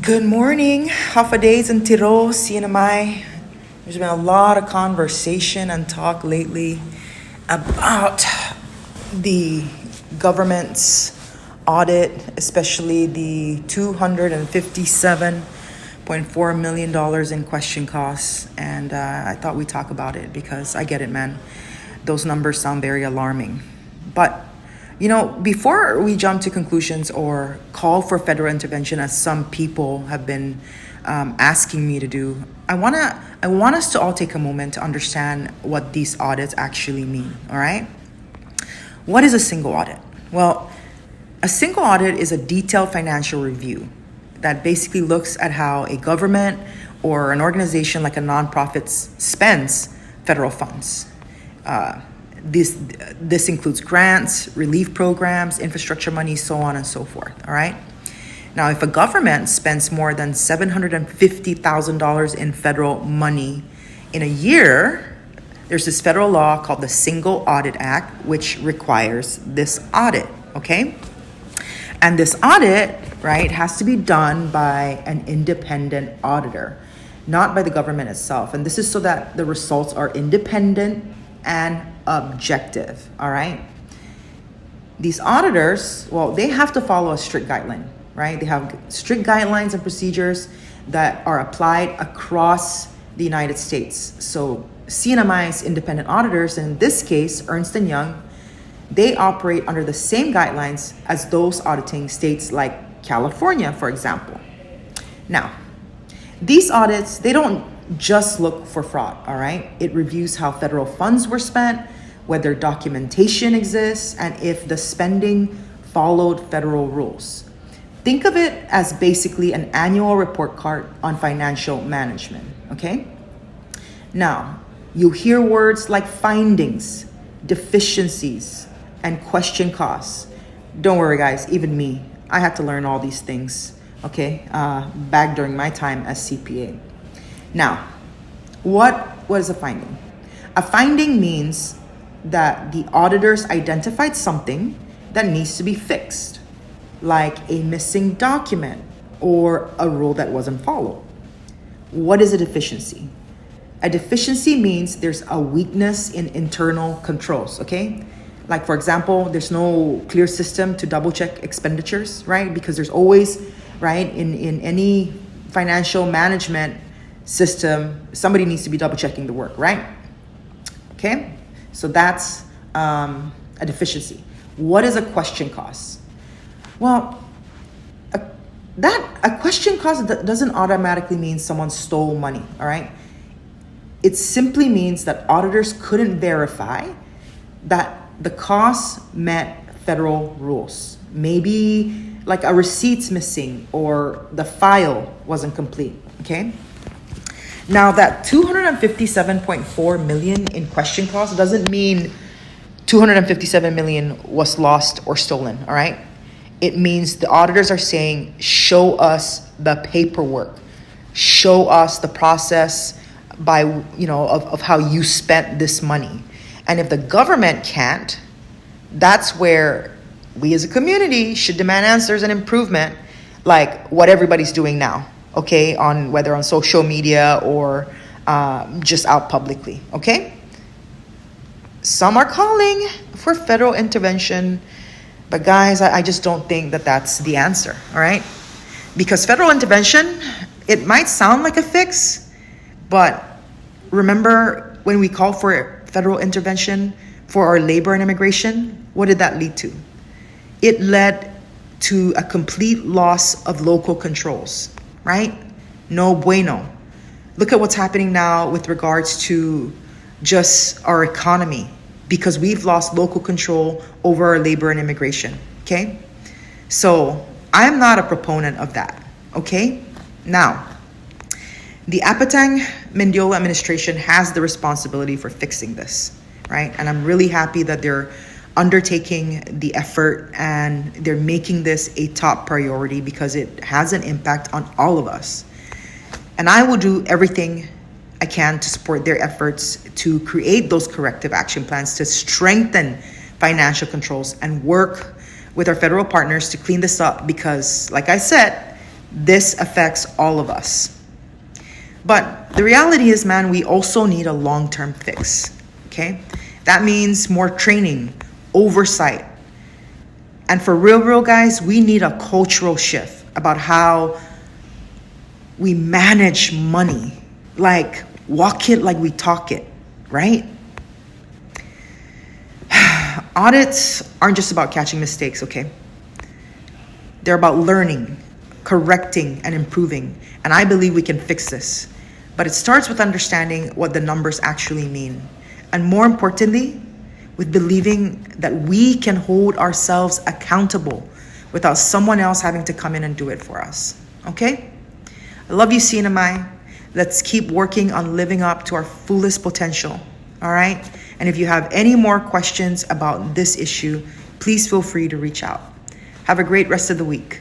Good morning. Half a days in Tiro, CNMI. There's been a lot of conversation and talk lately about the government's audit, especially the $257.4 million in question costs. And I thought we'd talk about it because I get it, man. Those numbers sound very alarming. But before we jump to conclusions or call for federal intervention, as some people have been asking me to do, I want us to all take a moment to understand what these audits actually mean. All right. What is a single audit? Well, a single audit is a detailed financial review that basically looks at how a government or an organization like a nonprofit spends federal funds. This includes grants, relief programs, infrastructure money, so on and so forth, all right? Now, if a government spends more than $750,000 in federal money in a year, there's this federal law called the Single Audit Act, which requires this audit, okay? And this audit, right, has to be done by an independent auditor, not by the government itself. And this is so that the results are independent and objective, all right? These auditors, well, they have to follow a strict guideline, right? They have strict guidelines and procedures that are applied across the United States. So CNMI's independent auditors, in this case, Ernst & Young, they operate under the same guidelines as those auditing states like California, for example. Now, these audits, they don't just look for fraud, all right? It reviews how federal funds were spent, whether documentation exists, and if the spending followed federal rules. Think of it as basically an annual report card on financial management, okay? Now, you hear words like findings, deficiencies, and question costs. Don't worry, guys, even me, I had to learn all these things, okay, back during my time as CPA. Now, what is a finding? A finding means that the auditors identified something that needs to be fixed, like a missing document or a rule that wasn't followed. What is a deficiency? A deficiency means there's a weakness in internal controls, okay? Like, for example, there's no clear system to double check expenditures, right? Because there's always, right, in any financial management system, somebody needs to be double checking the work, right? Okay, so that's a deficiency. What is a question cost? Well, a question cost doesn't automatically mean someone stole money, all right? It simply means that auditors couldn't verify that the costs met federal rules. Maybe like a receipt's missing or the file wasn't complete, okay? Now, that $257.4 million in question costs doesn't mean $257 million was lost or stolen, all right? It means the auditors are saying, show us the paperwork, show us the process by, of how you spent this money. And if the government can't, that's where we as a community should demand answers and improvement, like what everybody's doing now. Okay, on whether on social media or just out publicly, okay? Some are calling for federal intervention, but guys, I just don't think that that's the answer, all right? Because federal intervention, it might sound like a fix, but remember when we called for federal intervention for our labor and immigration, what did that lead to? It led to a complete loss of local controls. Right? No bueno. Look at what's happening now with regards to just our economy because we've lost local control over our labor and immigration, okay? So I'm not a proponent of that, okay? Now, the Apatang-Mendiola administration has the responsibility for fixing this, right? And I'm really happy that they're undertaking the effort and they're making this a top priority because it has an impact on all of us. And I will do everything I can to support their efforts to create those corrective action plans to strengthen financial controls and work with our federal partners to clean this up because, like I said, This affects all of us. But the reality is, man, we also need a long-term fix, okay? That means more training, oversight. And for real guys, we need a cultural shift about how we manage money. Like, walk it like we talk it, right? Audits aren't just about catching mistakes, okay? They're about learning, correcting, and improving. And I believe we can fix this. But it starts with understanding what the numbers actually mean. And more importantly, with believing that we can hold ourselves accountable without someone else having to come in and do it for us. Okay? I love you, CNMI. Let's keep working on living up to our fullest potential. All right? And if you have any more questions about this issue, please feel free to reach out. Have a great rest of the week.